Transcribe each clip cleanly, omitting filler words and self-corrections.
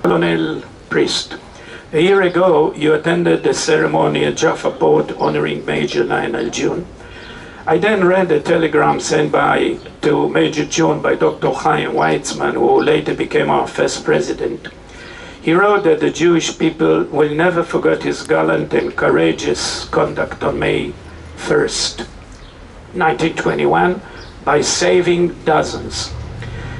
Colonel Priest. A year ago, you attended the ceremony at Jaffa port honoring Major Lionell Juene. I then read a telegram sent to Major Juene by Dr. Chaim Weizmann, who later became our first president. He wrote that the Jewish people will never forget his gallant and courageous conduct on May 1st, 1921, by saving dozens.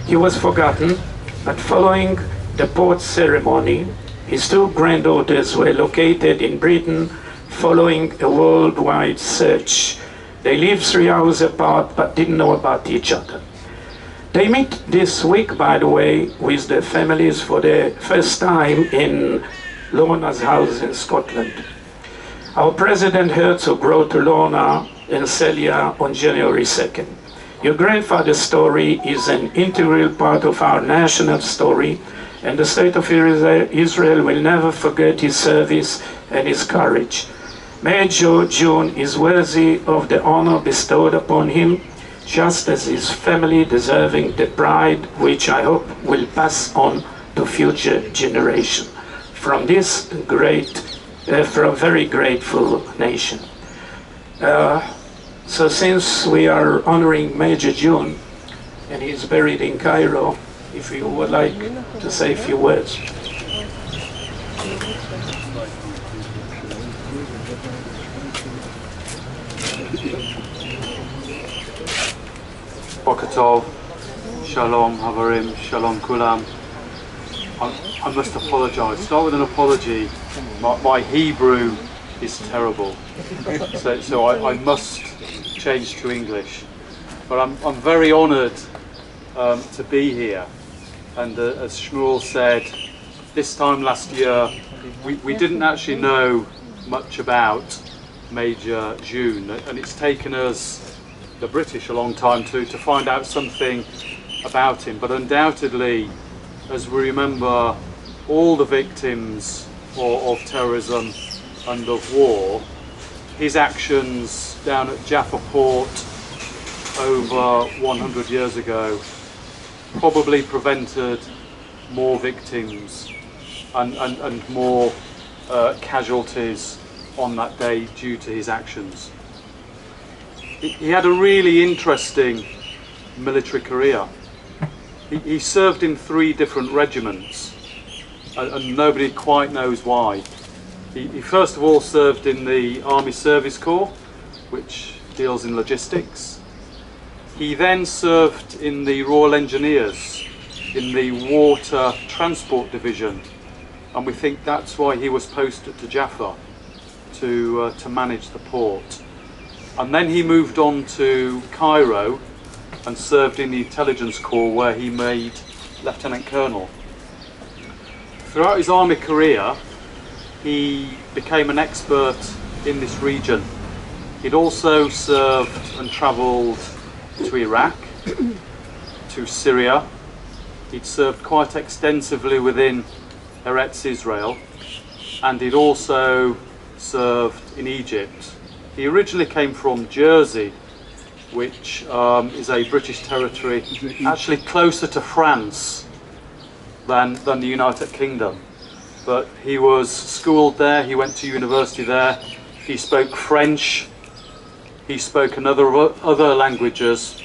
He was forgotten, but following the port ceremony, his two granddaughters were located in Britain following a worldwide search. They lived 3 hours apart but didn't know about each other. They meet this week, by the way, with their families for the first time in Lorna's house in Scotland. Our President Herzog wrote to Lorna and Celia on January 2nd. Your grandfather's story is an integral part of our national story, and the state of Israel will never forget his service and his courage. Major Juene is worthy of the honor bestowed upon him, just as his family deserving the pride which I hope will pass on to future generations from this from very grateful nation. So since we are honoring Major Juene and he's buried in Cairo, if you would like to say a few words. Boker Tov, Shalom Havarim, Shalom Kulam. I must apologise. Start with an apology. My Hebrew is terrible, so I must change to English. But I'm very honoured to be here. And as Shmuel said, this time last year we didn't actually know much about Major Juene, and it's taken us, the British, a long time to find out something about him. But undoubtedly, as we remember all the victims of terrorism and of war, his actions down at Jaffa port over 100 years ago probably prevented more victims and more casualties on that day due to his actions. He had a really interesting military career. He served in 3 different regiments, and nobody quite knows why. He first of all served in the Army Service Corps, which deals in logistics. He then served in the Royal Engineers in the Water Transport Division, and we think that's why he was posted to Jaffa to manage the port. And then he moved on to Cairo and served in the Intelligence Corps, where he made Lieutenant Colonel. Throughout his army career, he became an expert in this region. He'd also served and travelled to Iraq, to Syria. He'd served quite extensively within Eretz Israel, and he'd also served in Egypt. He originally came from Jersey, which is a British territory, actually closer to France than the United Kingdom. But he was schooled there, he went to university there, he spoke French, he spoke other languages,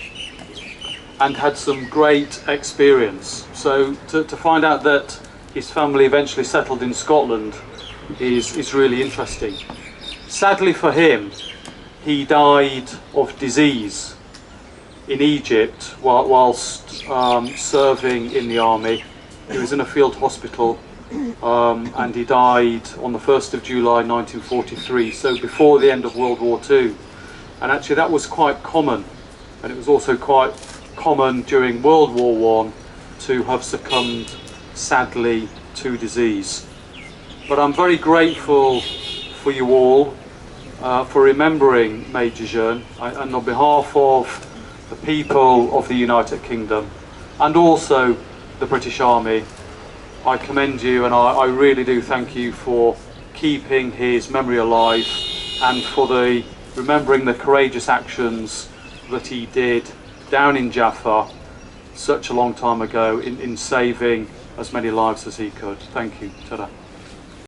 and had some great experience. So to find out that his family eventually settled in Scotland is really interesting. Sadly for him, he died of disease in Egypt whilst serving in the army. He was in a field hospital, and he died on the 1st of July 1943, so before the end of World War II. And actually that was quite common, and it was also quite common during World War I to have succumbed, sadly, to disease. But I'm very grateful for you all for remembering Major Juene, and on behalf of the people of the United Kingdom and also the British Army, I commend you, and I really do thank you for keeping his memory alive and for remembering the courageous actions that he did down in Jaffa such a long time ago in saving as many lives as he could. Thank you. Ta-da.